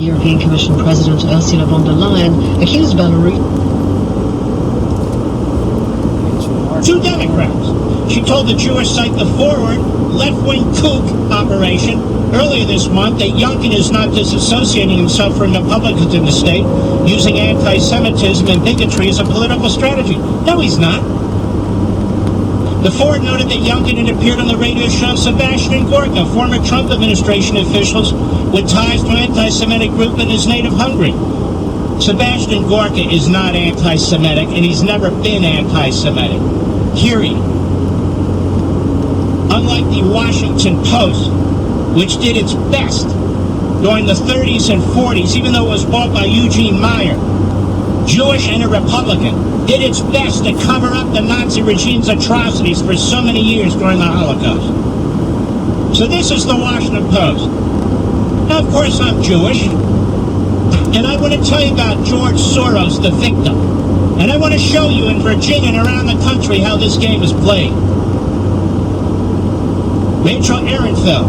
European Commission President Ursula von der Leyen accused Belarus. Two Democrats. She told the Jewish site The Forward left-wing kook operation earlier this month that Youngkin is not disassociating himself from Republicans in the state, using anti-Semitism and bigotry as a political strategy. No, he's not. The Forward noted that Youngkin had appeared on the radio show Sebastian Gorka, former Trump administration officials with ties to an anti-Semitic group in his native Hungary. Sebastian Gorka is not anti-Semitic, and he's never been anti-Semitic. Period. Unlike the Washington Post, which did its best during the 30s and 40s, even though it was bought by Eugene Meyer, Jewish and a Republican, did its best to cover up the Nazi regime's atrocities for so many years during the Holocaust. So this is the Washington Post. Now, of course, I'm Jewish, and I want to tell you about George Soros, the victim. And I want to show you in Virginia and around the country how this game is played. Rachel Ehrenfeld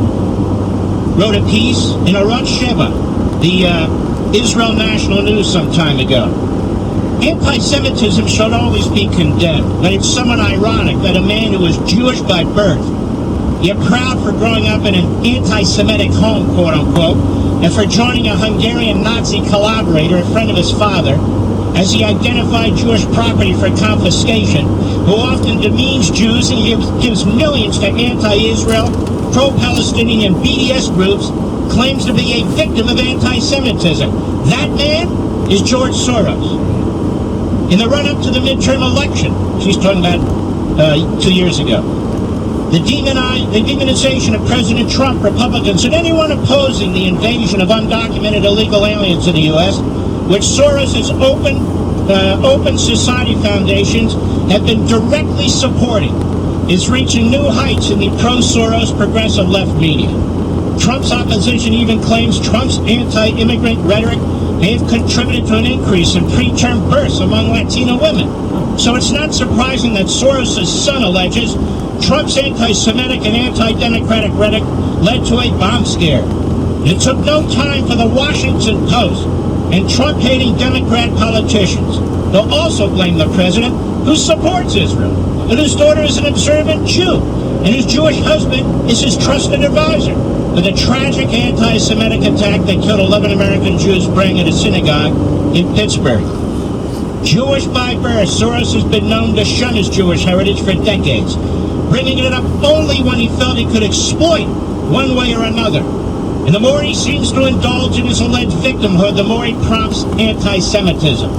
wrote a piece in Arutz Sheva, the Israel National News, some time ago. Anti-Semitism should always be condemned, but it's somewhat ironic that a man who was Jewish by birth, yet proud for growing up in an anti-Semitic home, quote-unquote, and for joining a Hungarian Nazi collaborator, a friend of his father, as he identified Jewish property for confiscation, who often demeans Jews and gives millions to anti-Israel, pro-Palestinian BDS groups, claims to be a victim of anti-Semitism. That man is George Soros. In the run-up to the midterm election, she's talking about 2 years ago, the demonization of President Trump, Republicans, and anyone opposing the invasion of undocumented illegal aliens in the U.S., which Soros' open society foundations have been directly supporting, is reaching new heights in the pro-Soros progressive left media. Trump's opposition even claims Trump's anti-immigrant rhetoric may have contributed to an increase in preterm births among Latino women. So it's not surprising that Soros' son alleges Trump's anti-Semitic and anti-democratic rhetoric led to a bomb scare. It took no time for the Washington Post and Trump-hating Democrat politicians. They'll also blame the president, who supports Israel, and whose daughter is an observant Jew, and whose Jewish husband is his trusted advisor, for the tragic anti-Semitic attack that killed 11 American Jews praying at a synagogue in Pittsburgh. Jewish by birth, Soros has been known to shun his Jewish heritage for decades, bringing it up only when he felt he could exploit one way or another. And the more he seems to indulge in his alleged victimhood, the more he prompts anti-Semitism.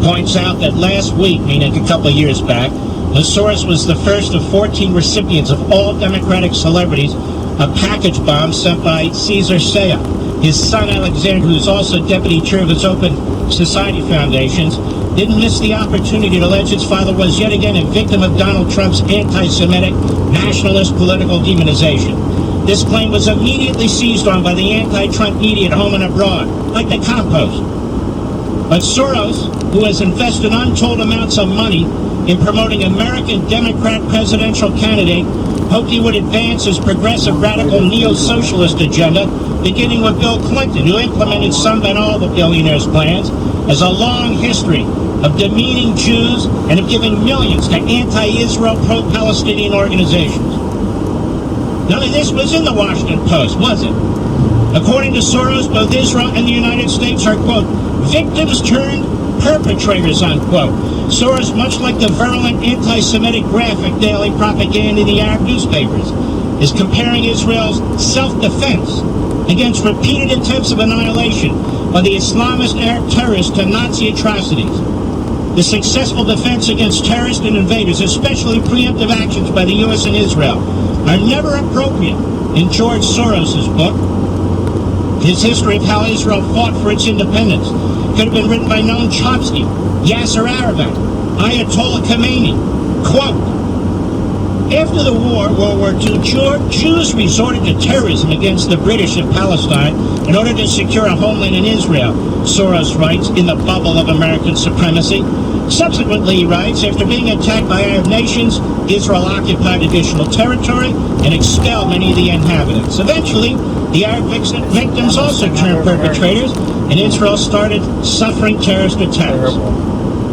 Points out that last week, meaning a couple of years back, when Soros was the first of 14 recipients of all Democratic celebrities of package bombs sent by Caesar Saya. His son Alexander, who's also deputy chair of his Open Society Foundations, didn't miss the opportunity to allege his father was yet again a victim of Donald Trump's anti-Semitic, nationalist political demonization. This claim was immediately seized on by the anti-Trump media at home and abroad, like the compost. But Soros, who has invested untold amounts of money in promoting American Democrat presidential candidate, hoped he would advance his progressive radical neo-socialist agenda, beginning with Bill Clinton, who implemented some but all the billionaires' plans, has a long history of demeaning Jews and of giving millions to anti-Israel, pro-Palestinian organizations. None of this was in the Washington Post, was it? According to Soros, both Israel and the United States are, quote, victims turned perpetrators, unquote. Soros, much like the virulent anti-Semitic graphic daily propaganda in the Arab newspapers, is comparing Israel's self-defense against repeated attempts of annihilation by the Islamist Arab terrorists to Nazi atrocities. The successful defense against terrorists and invaders, especially preemptive actions by the U.S. and Israel, are never appropriate in George Soros' book. His history of how Israel fought for its independence could have been written by Noam Chomsky, Yasser Arafat, Ayatollah Khomeini. Quote, after the war, World War II, Jews resorted to terrorism against the British in Palestine in order to secure a homeland in Israel, Soros writes, in the bubble of American supremacy. Subsequently, he writes, after being attacked by Arab nations, Israel occupied additional territory and expelled many of the inhabitants. Eventually, The Arab victims also turned perpetrators, and Israel started suffering terrorist attacks.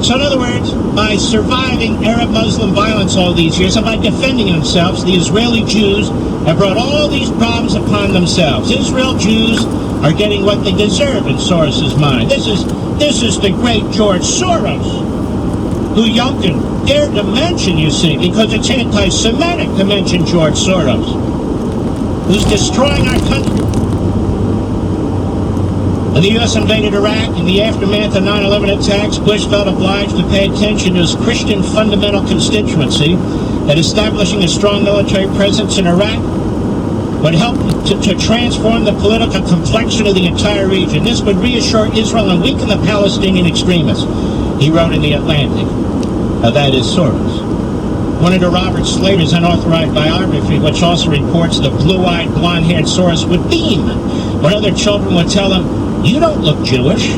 So in other words, by surviving Arab-Muslim violence all these years and by defending themselves, the Israeli Jews have brought all these problems upon themselves. Israel Jews are getting what they deserve in Soros's mind. This is the great George Soros, who Youngkin dared to mention, you see, because it's anti-Semitic to mention George Soros, who's destroying our country. When the U.S. invaded Iraq in the aftermath of 9/11 attacks, Bush felt obliged to pay attention to his Christian fundamental constituency that establishing a strong military presence in Iraq would help to transform the political complexion of the entire region. This would reassure Israel and weaken the Palestinian extremists, he wrote in The Atlantic. That is Soros. One of Robert Slater's unauthorized biography, which also reports the blue-eyed, blonde-haired Soros would beam when other children would tell him, "You don't look Jewish."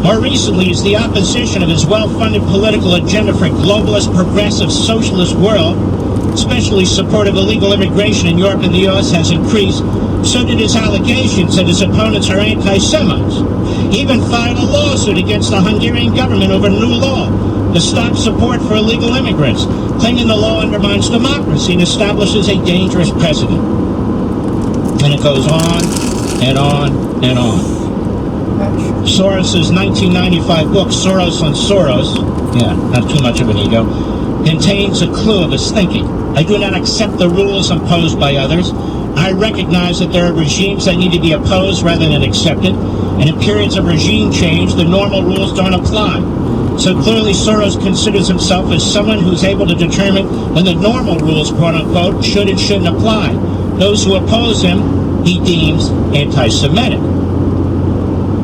More recently, as the opposition of his well-funded political agenda for a globalist, progressive, socialist world, especially support of illegal immigration in Europe and the U.S. has increased, so did his allegations that his opponents are anti-Semites. He even filed a lawsuit against the Hungarian government over a new law to stop support for illegal immigrants, claiming the law undermines democracy and establishes a dangerous precedent. And it goes on and on and on. Soros's 1995 book, Soros on Soros, not too much of an ego, contains a clue of his thinking. I do not accept the rules imposed by others. I recognize that there are regimes that need to be opposed rather than accepted, and in periods of regime change, the normal rules don't apply. So clearly Soros considers himself as someone who's able to determine when the normal rules, quote-unquote, should and shouldn't apply. Those who oppose him, he deems anti-Semitic.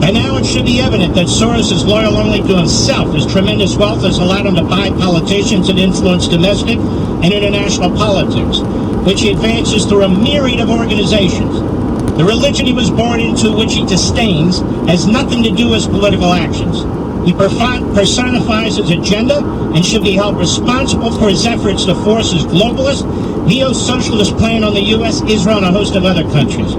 By now it should be evident that Soros is loyal only to himself. His tremendous wealth has allowed him to buy politicians and influence domestic and international politics, which he advances through a myriad of organizations. The religion he was born into, which he disdains, has nothing to do with his political actions. He personifies his agenda and should be held responsible for his efforts to force his globalist, neo-socialist plan on the U.S., Israel, and a host of other countries.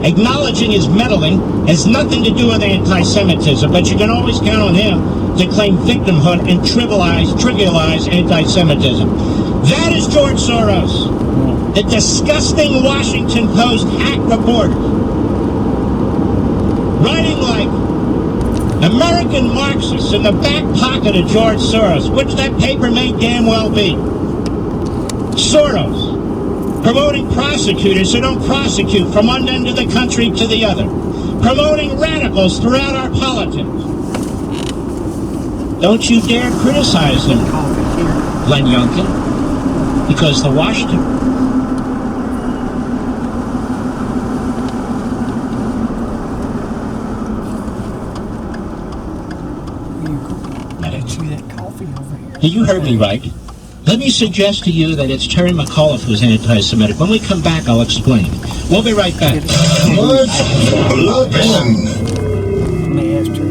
Acknowledging his meddling has nothing to do with anti-Semitism, but you can always count on him to claim victimhood and trivialize anti-Semitism. That is George Soros, the disgusting Washington Post hack reporter, writing like American Marxists in the back pocket of George Soros, which that paper may damn well be. Soros, promoting prosecutors who don't prosecute from one end of the country to the other, promoting radicals throughout our politics. Don't you dare criticize him, Glenn Youngkin, because the Washington... You heard me right. Let me suggest to you that it's Terry McAuliffe who's anti-Semitic. When we come back, I'll explain. We'll be right back. Blood. Listen. Let me ask her.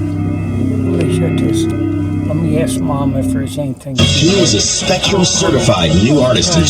Let me ask Mom if there's anything. She is a Spectrum certified new artist in